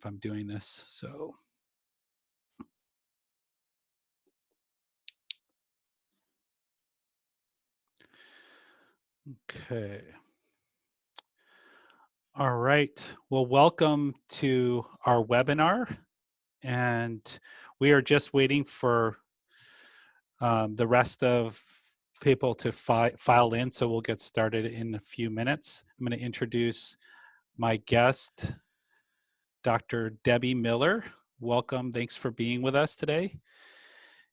if I'm doing this. So. Okay. All right. Well, welcome to our webinar. And we are just waiting for the rest of people to file in. So we'll get started in a few minutes. I'm going to introduce my guest, Dr. Debbie Miller. Welcome. Thanks for being with us today.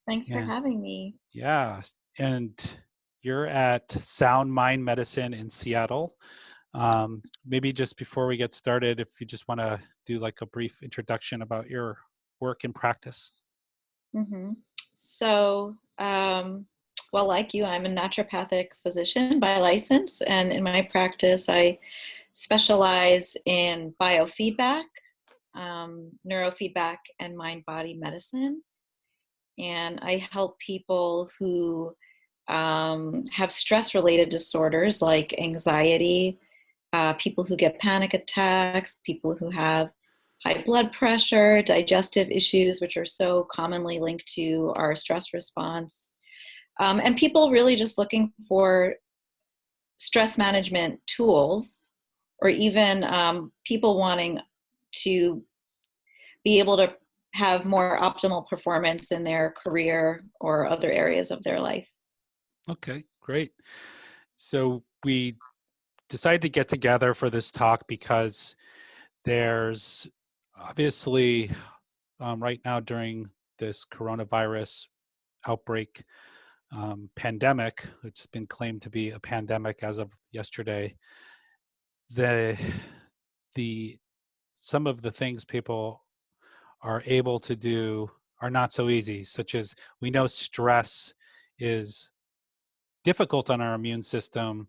Thanks for having me. Yeah. And you're at Sound Mind Medicine in Seattle. Maybe just before we get started, if you just want to do like a brief introduction about your work and practice. Mm-hmm. So, well, like you, I'm a naturopathic physician by license, and in my practice, I specialize in biofeedback, neurofeedback, and mind-body medicine. And I help people who have stress-related disorders like anxiety, people who get panic attacks, people who have high blood pressure, digestive issues, which are so commonly linked to our stress response, and people really just looking for stress management tools, or even people wanting to be able to have more optimal performance in their career or other areas of their life. Okay, great. So we decided to get together for this talk because there's obviously right now during this coronavirus outbreak pandemic, it's been claimed to be a pandemic as of yesterday. Some of the things people are able to do are not so easy, such as we know stress is difficult on our immune system.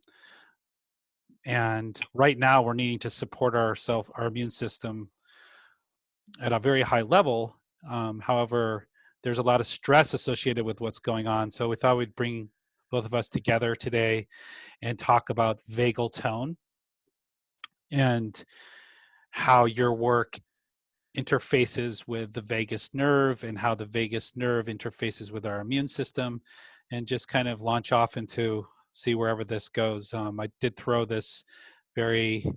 And right now we're needing to support our immune system at a very high level. However, there's a lot of stress associated with what's going on. So we thought we'd bring both of us together today and talk about vagal tone and how your work interfaces with the vagus nerve and how the vagus nerve interfaces with our immune system, and just kind of launch off into see wherever this goes. I did throw this very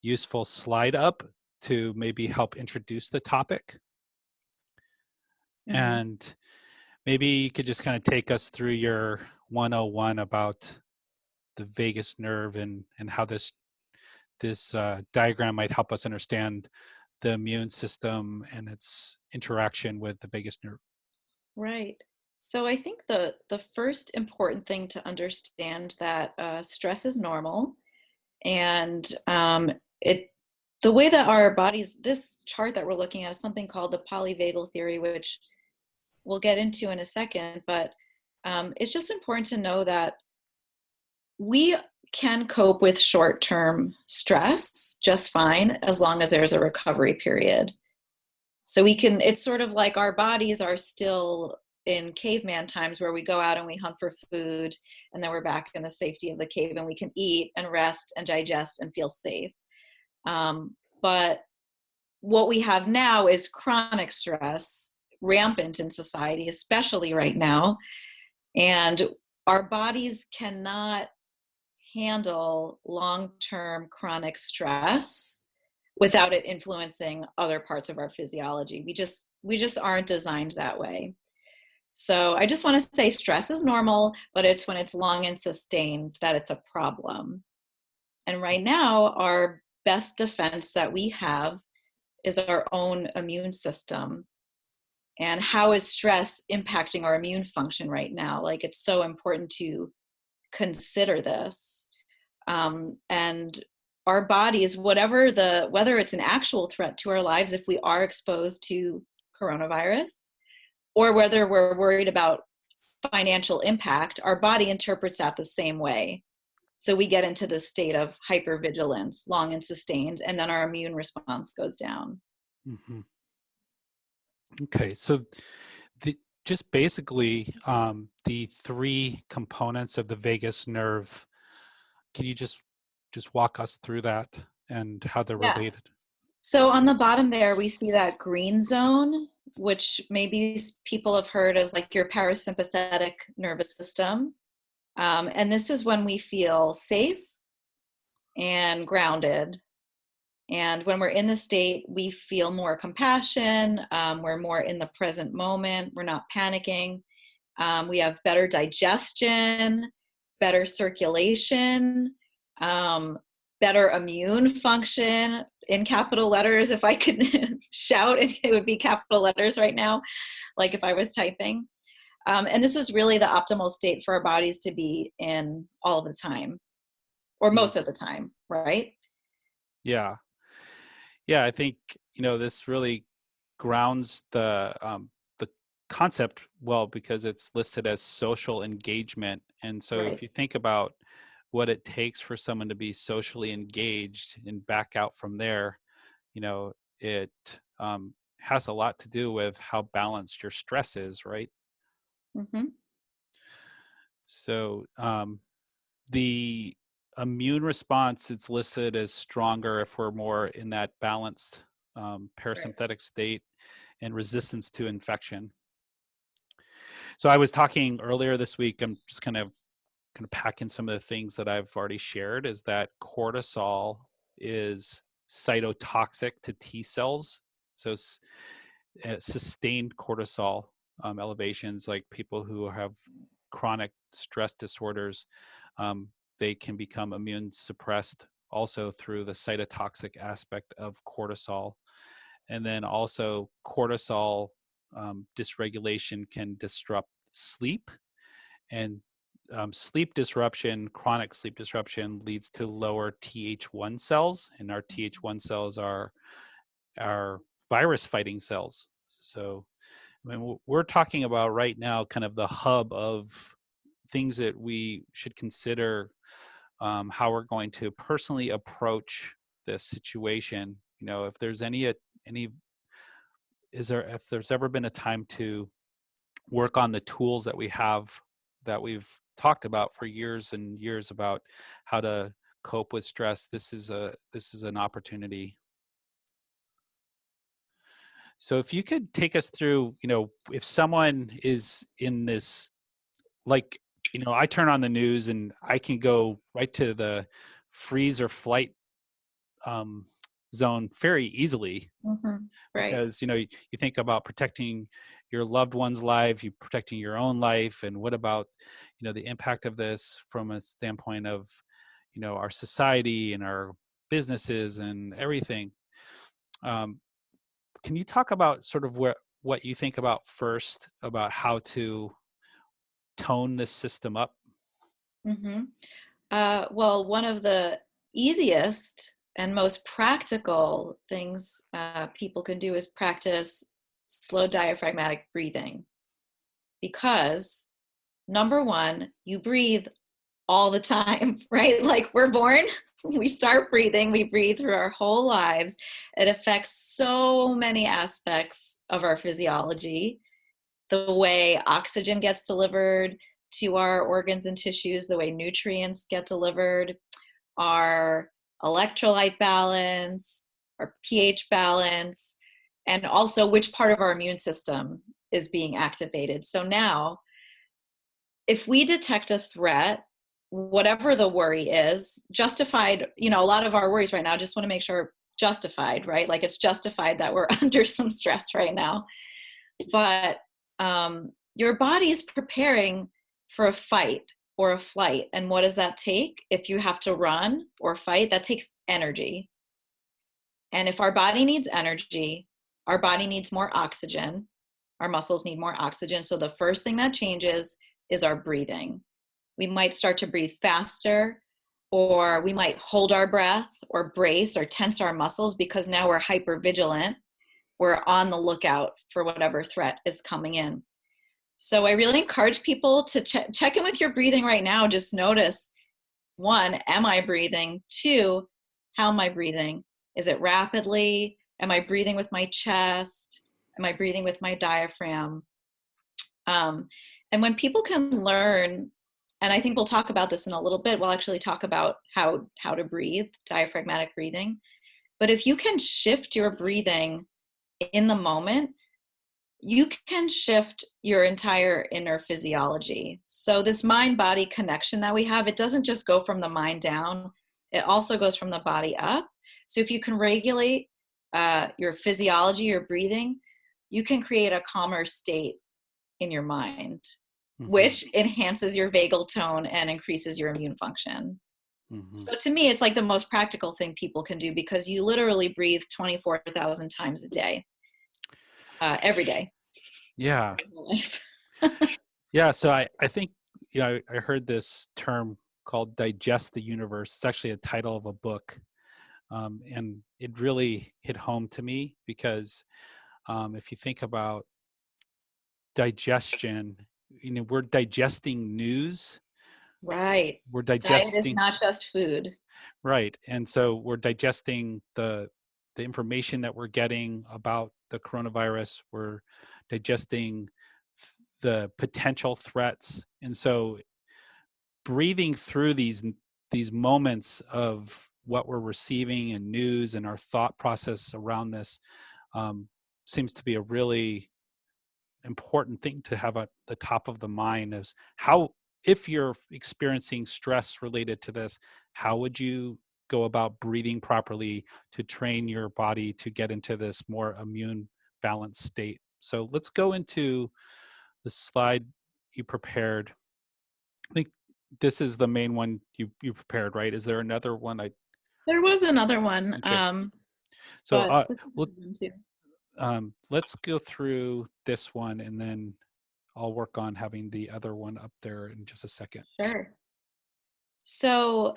useful slide up to maybe help introduce the topic. Mm-hmm. And maybe you could just kind of take us through your 101 about the vagus nerve and how this diagram might help us understand the immune system and its interaction with the vagus nerve. Right. So I think the first important thing to understand that stress is normal, and the way that our bodies, this chart that we're looking at is something called the polyvagal theory, which we'll get into in a second, but it's just important to know that we can cope with short-term stress just fine as long as there's a recovery period. So it's sort of like our bodies are still in caveman times where we go out and we hunt for food, and then we're back in the safety of the cave and we can eat and rest and digest and feel safe. But what we have now is chronic stress, rampant in society, especially right now. And our bodies cannot handle long-term chronic stress without it influencing other parts of our physiology. We just aren't designed that way. So I just want to say stress is normal, but it's when it's long and sustained that it's a problem. And right now, our best defense that we have is our own immune system. And how is stress impacting our immune function right now? Like, it's so important to consider this. And our bodies, whether it's an actual threat to our lives if we are exposed to coronavirus, or whether we're worried about financial impact, our body interprets that the same way. So we get into this state of hypervigilance, long and sustained, and then our immune response goes down. Mm-hmm. Okay, so just basically the three components of the vagus nerve, can you just walk us through that and how they're related? So on the bottom there, we see that green zone, which maybe people have heard as like your parasympathetic nervous system. And this is when we feel safe and grounded. And when we're in the state, we feel more compassion. We're more in the present moment. We're not panicking. We have better digestion, better circulation, better immune function in capital letters. If I could shout, it would be capital letters right now, like if I was typing. And this is really the optimal state for our bodies to be in all the time, or Mm. most of the time, right? Yeah. Yeah, I think, this really grounds the concept well, because it's listed as social engagement. And so if Right. you think about what it takes for someone to be socially engaged and back out from there, it has a lot to do with how balanced your stress is, right? Mm-hmm. So the immune response, it's listed as stronger if we're more in that balanced Right. parasympathetic state and resistance to infection. So I was talking earlier this week, I'm just kind of pack in some of the things that I've already shared, is that cortisol is cytotoxic to T cells. So sustained cortisol elevations, like people who have chronic stress disorders, they can become immune suppressed also through the cytotoxic aspect of cortisol. And then also cortisol dysregulation can disrupt sleep, and sleep disruption, chronic sleep disruption, leads to lower Th1 cells, and our Th1 cells are our virus fighting cells. So, I mean, we're talking about right now kind of the hub of things that we should consider, how we're going to personally approach this situation. If there's if there's ever been a time to work on the tools that we have, that we've talked about for years and years, about how to cope with stress, this is an opportunity. So if you could take us through, if someone is in this, like, I turn on the news and I can go right to the freeze or flight um, zone very easily, Mm-hmm. Right. because you think about protecting your loved one's life, you protecting your own life, and what about the impact of this from a standpoint of our society and our businesses and everything. um, can you talk about sort of what you think about first, about how to tone this system up? Mm-hmm. Well, one of the easiest and most practical things people can do is practice slow diaphragmatic breathing, because number one, you breathe all the time, right? Like we're born, we start breathing, we breathe through our whole lives. It affects so many aspects of our physiology, the way oxygen gets delivered to our organs and tissues, the way nutrients get delivered, our electrolyte balance, our pH balance, and also which part of our immune system is being activated. So now, if we detect a threat, whatever the worry is, justified, a lot of our worries right now, just want to make sure justified, right? Like it's justified that we're under some stress right now. But your body is preparing for a fight or a flight. And what does that take? If you have to run or fight, that takes energy. And if our body needs energy, our body needs more oxygen, our muscles need more oxygen. So the first thing that changes is our breathing. We might start to breathe faster, or we might hold our breath or brace or tense our muscles, because now we're hyper vigilant. We're on the lookout for whatever threat is coming in. So I really encourage people to check in with your breathing right now. Just notice, one, am I breathing? Two, how am I breathing? Is it rapidly? Am I breathing with my chest? Am I breathing with my diaphragm? Um, and when people can learn, and I think we'll talk about this in a little bit, we'll actually talk about how to breathe, diaphragmatic breathing. But if you can shift your breathing in the moment, you can shift your entire inner physiology. So this mind-body connection that we have, it doesn't just go from the mind down, it also goes from the body up. So if you can regulate your physiology, your breathing, you can create a calmer state in your mind, Hmm. which enhances your vagal tone and increases your immune function. Hmm. So to me, it's like the most practical thing people can do, because you literally breathe 24,000 times a day, every day, Yeah. your whole life. Yeah. So I think, I heard this term called digest the universe. It's actually a title of a book. And it really hit home to me because if you think about digestion, we're digesting news, Right. we're Diet is digesting, not just food. right. And so we're digesting the information that we're getting about the coronavirus. We're digesting the potential threats. And so breathing through these moments of what we're receiving and news and our thought process around this um, seems to be a really important thing to have at the top of the mind. Is how, if you're experiencing stress related to this, how would you go about breathing properly to train your body to get into this more immune balanced state? So let's go into the slide you prepared. I think this is the main one you prepared, right? Is there another one? I There was another one, Okay. So but this is a let, good one too. let's go through this one, and then I'll work on having the other one up there in just a second. Sure. So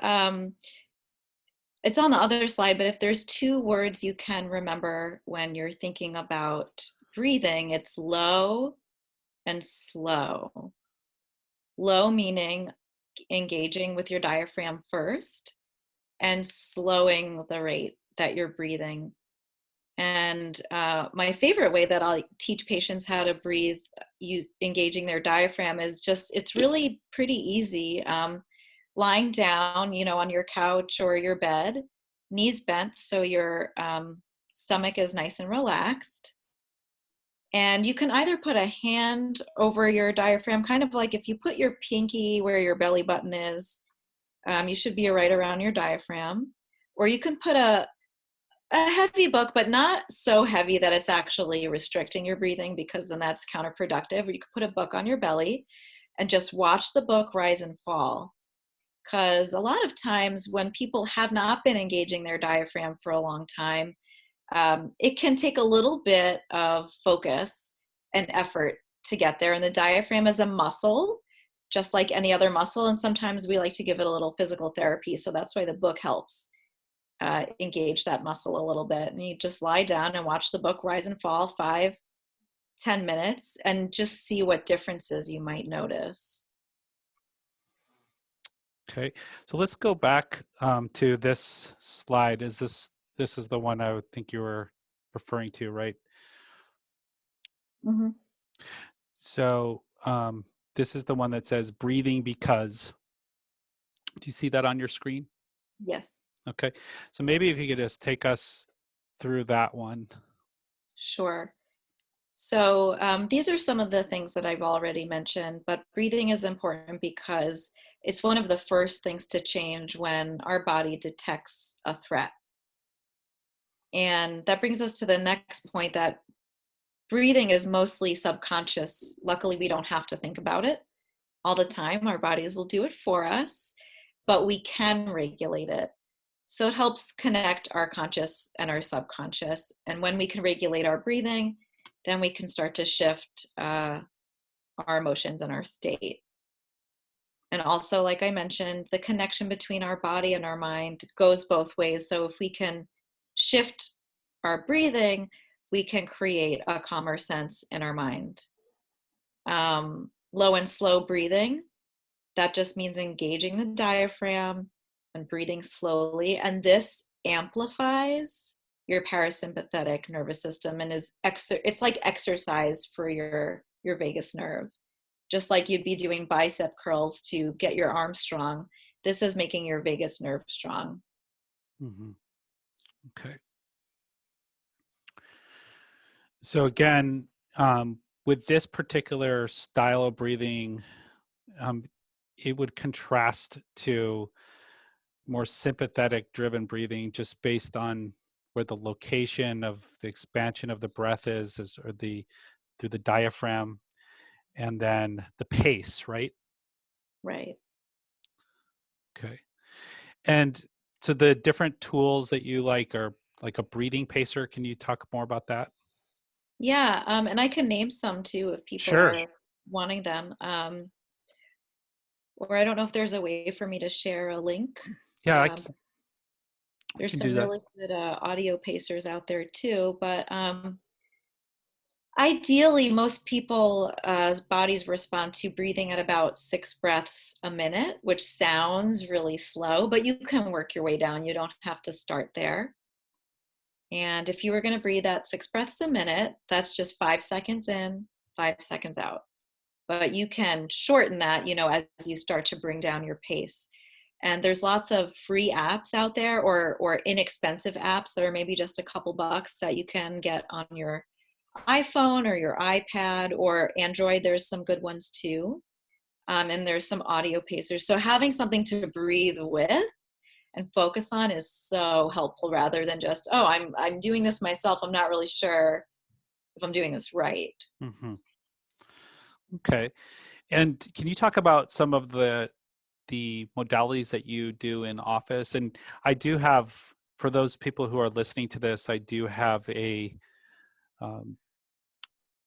it's on the other slide, but if there's two words you can remember when you're thinking about breathing, it's low and slow. Low meaning engaging with your diaphragm first, and slowing the rate that you're breathing. And my favorite way that I'll teach patients how to breathe, engaging their diaphragm, is just, it's really pretty easy. Lying down, on your couch or your bed, knees bent so your stomach is nice and relaxed. And you can either put a hand over your diaphragm, kind of like if you put your pinky where your belly button is, you should be right around your diaphragm. Or you can put a heavy book, but not so heavy that it's actually restricting your breathing, because then that's counterproductive. Or you could put a book on your belly and just watch the book rise and fall. Because a lot of times when people have not been engaging their diaphragm for a long time, it can take a little bit of focus and effort to get there. And the diaphragm is a muscle, just like any other muscle. And sometimes we like to give it a little physical therapy. So that's why the book helps engage that muscle a little bit. And you just lie down and watch the book rise and fall 5-10 minutes, and just see what differences you might notice. Okay, so let's go back to this slide. This is the one I would think you were referring to, right? Mm-hmm. So this is the one that says breathing because. Do you see that on your screen? Yes. Okay, so maybe if you could just take us through that one. Sure. So these are some of the things that I've already mentioned, but breathing is important because it's one of the first things to change when our body detects a threat. And that brings us to the next point, that breathing is mostly subconscious. Luckily, we don't have to think about it all the time. Our bodies will do it for us, but we can regulate it. So it helps connect our conscious and our subconscious. And when we can regulate our breathing, then we can start to shift our emotions and our state. And also, like I mentioned, the connection between our body and our mind goes both ways. So if we can shift our breathing, we can create a calmer sense in our mind. Low and slow breathing, that just means engaging the diaphragm and breathing slowly. And this amplifies your parasympathetic nervous system, and it's like exercise for your vagus nerve. Just like you'd be doing bicep curls to get your arms strong, this is making your vagus nerve strong. Mm-hmm. Okay. So again, with this particular style of breathing, um, it would contrast to more sympathetic driven breathing just based on where the location of the expansion of the breath is or the through the diaphragm, and then the pace, right? Right. Okay. And so the different tools that you like are like a breathing pacer. Can you talk more about that? Yeah, and I can name some too if people Sure. are wanting them. Or I don't know if there's a way for me to share a link. Yeah, But I there's can some do that. really good audio pacers out there too. But ideally, most people bodies respond to breathing at about 6 breaths a minute, which sounds really slow, but you can work your way down. You don't have to start there. And if you were going to breathe at 6 breaths a minute, that's just 5 seconds in, 5 seconds out. But you can shorten that, as you start to bring down your pace. And there's lots of free apps out there, or inexpensive apps that are maybe just a couple bucks that you can get on your iPhone or your iPad or Android. There's some good ones too. And there's some audio pacers. So having something to breathe with and focus on is so helpful rather than just, oh, I'm doing this myself. I'm not really sure if I'm doing this right. Hmm. Okay. And can you talk about some of the modalities that you do in office? And I do have, for those people who are listening to this, I do have a um,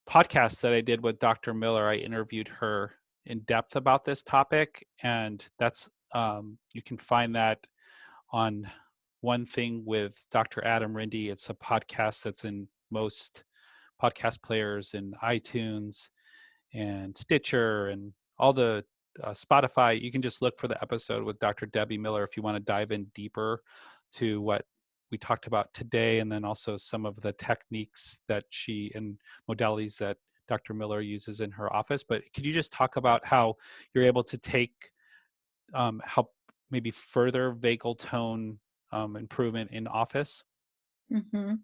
podcast that I did with Dr. Miller. I interviewed her in depth about this topic, and that's you can find that on One Thing with Dr. Adam Rinde. It's a podcast that's in most podcast players in iTunes and Stitcher and all the Spotify. You can just look for the episode with Dr. Debbie Miller if you want to dive in deeper to what we talked about today, and then also some of the techniques that she and modalities that Dr. Miller uses in her office. But could you just talk about how you're able to take help maybe further vagal tone improvement in office? Hmm.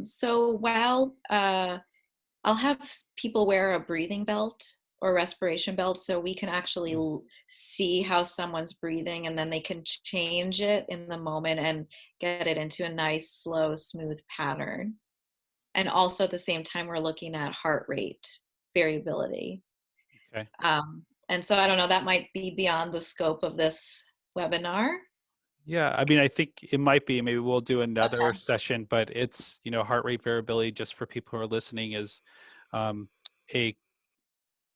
So while I'll have people wear a breathing belt or respiration belt so we can actually Mm. see how someone's breathing, and then they can change it in the moment and get it into a nice, slow, smooth pattern. And also at the same time, we're looking at heart rate variability. Okay. And so I don't know, that might be beyond the scope of this webinar. Yeah, I mean, I think it might be. Maybe we'll do another Okay. session, but it's, heart rate variability, just for people who are listening, is um, a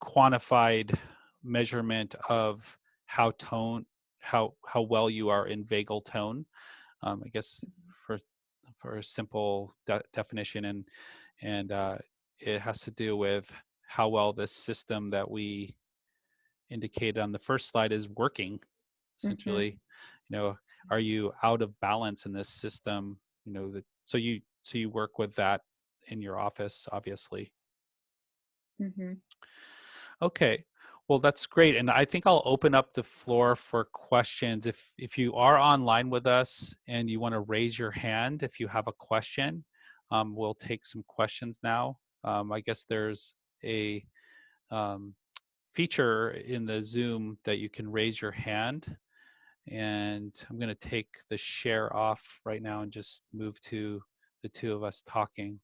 quantified measurement of how tone, how well you are in vagal tone. I guess for a simple definition, and it has to do with how well this system that we indicated on the first slide is working. Hmm. Essentially, are you out of balance in this system? So you work with that in your office, obviously. Hmm. Okay. Well, that's great. And I think I'll open up the floor for questions. If you are online with us and you want to raise your hand if you have a question, we'll take some questions now. I guess there's a um, feature in the Zoom that you can raise your hand. And I'm going to take the share off right now and just move to the two of us talking.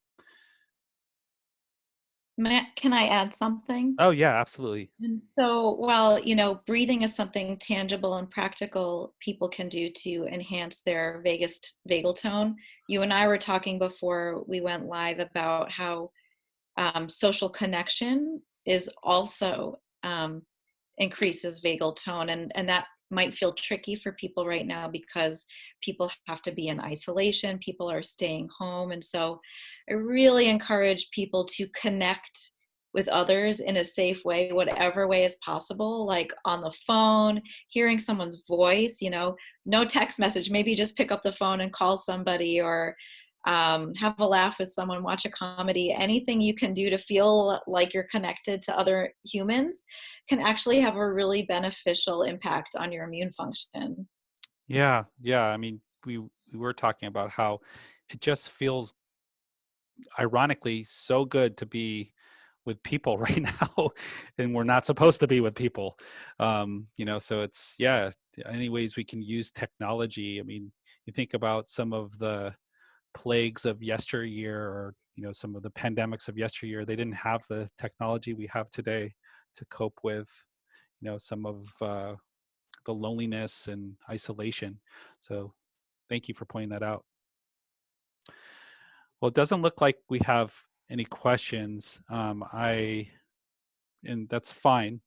Matt, can I add something? Oh, yeah, absolutely. And so, while breathing is something tangible and practical people can do to enhance their vagal tone. You and I were talking before we went live about how social connection is also increases vagal tone, and that might feel tricky for people right now because people have to be in isolation, people are staying home, and so I really encourage people to connect with others in a safe way, whatever way is possible, like on the phone, hearing someone's voice, no text message, maybe just pick up the phone and call somebody, or have a laugh with someone, watch a comedy. Anything you can do to feel like you're connected to other humans can actually have a really beneficial impact on your immune function. Yeah, yeah. I mean, we were talking about how it just feels ironically so good to be with people right now, and we're not supposed to be with people. So it's, yeah, any ways we can use technology. I mean, you think about some of the plagues of yesteryear, or some of the pandemics of yesteryear. They didn't have the technology we have today to cope with some of the loneliness and isolation. So thank you for pointing that out. Well, it doesn't look like we have any questions. And that's fine.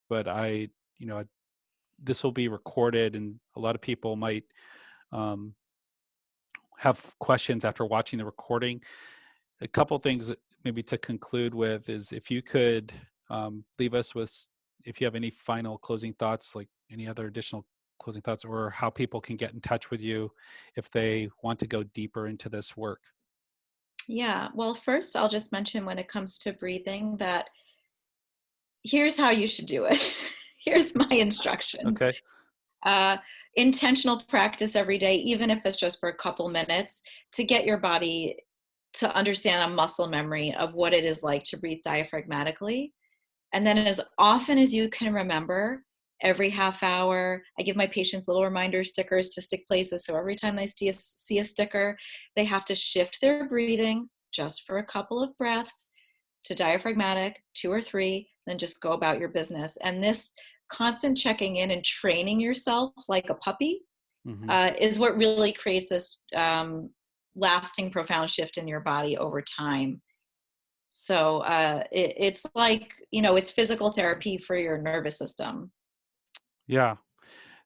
But this will be recorded, and a lot of people might um, have questions after watching the recording. A couple things maybe to conclude with is, if you could leave us with, if you have any final closing thoughts, like any other additional closing thoughts, or how people can get in touch with you if they want to go deeper into this work. Yeah, well, first, I'll just mention when it comes to breathing that here's how you should do it. Here's my instructions. Okay. Uh, Intentional practice every day, even if it's just for a couple minutes, to get your body to understand a muscle memory of what it is like to breathe diaphragmatically. And then, as often as you can remember, every half hour, I give my patients little reminder stickers to stick places. So every time they see a sticker, they have to shift their breathing just for a couple of breaths to diaphragmatic, 2 or 3, then just go about your business. And this constant checking in and training yourself like a puppy Mm-hmm. is what really creates this lasting, profound shift in your body over time. So it's like, it's physical therapy for your nervous system. Yeah.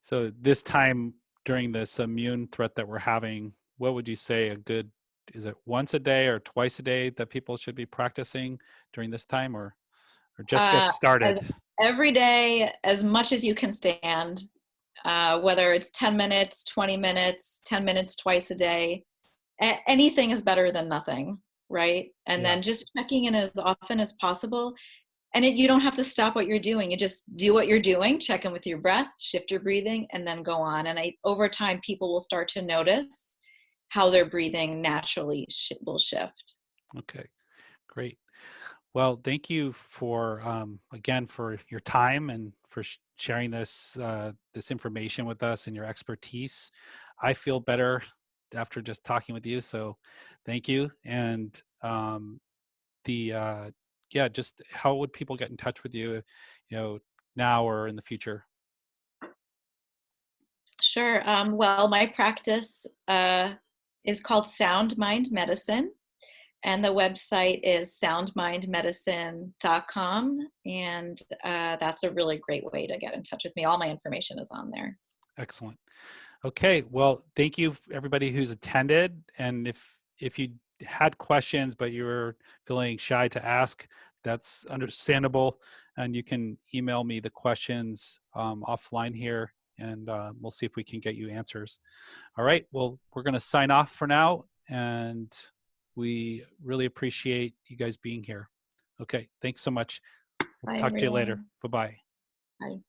So this time, during this immune threat that we're having, what would you say is it once a day or twice a day that people should be practicing during this time, or just get Uh, started? every day, as much as you can stand, whether it's 10 minutes, 20 minutes, 10 minutes twice a day, anything is better than nothing, right? And Yeah. then just checking in as often as possible. And you don't have to stop what you're doing. You just do what you're doing, check in with your breath, shift your breathing, and then go on. And over time, people will start to notice how their breathing naturally will shift. Okay. Great. Well, thank you for again for your time, and for sharing this information with us and your expertise. I feel better after just talking with you, so thank you. And the yeah, just how would people get in touch with you, now or in the future? Sure. Well, my practice is called Sound Mind Medicine, and the website is soundmindmedicine.com. And that's a really great way to get in touch with me. All my information is on there. Excellent. Okay, well, thank you everybody who's attended. And if you had questions but you were feeling shy to ask, that's understandable. And you can email me the questions offline here, and we'll see if we can get you answers. All right, well, we're going to sign off for now, and we really appreciate you guys being here. Okay, thanks so much. We'll Bye, talk to you later. everyone. Bye-bye. Bye.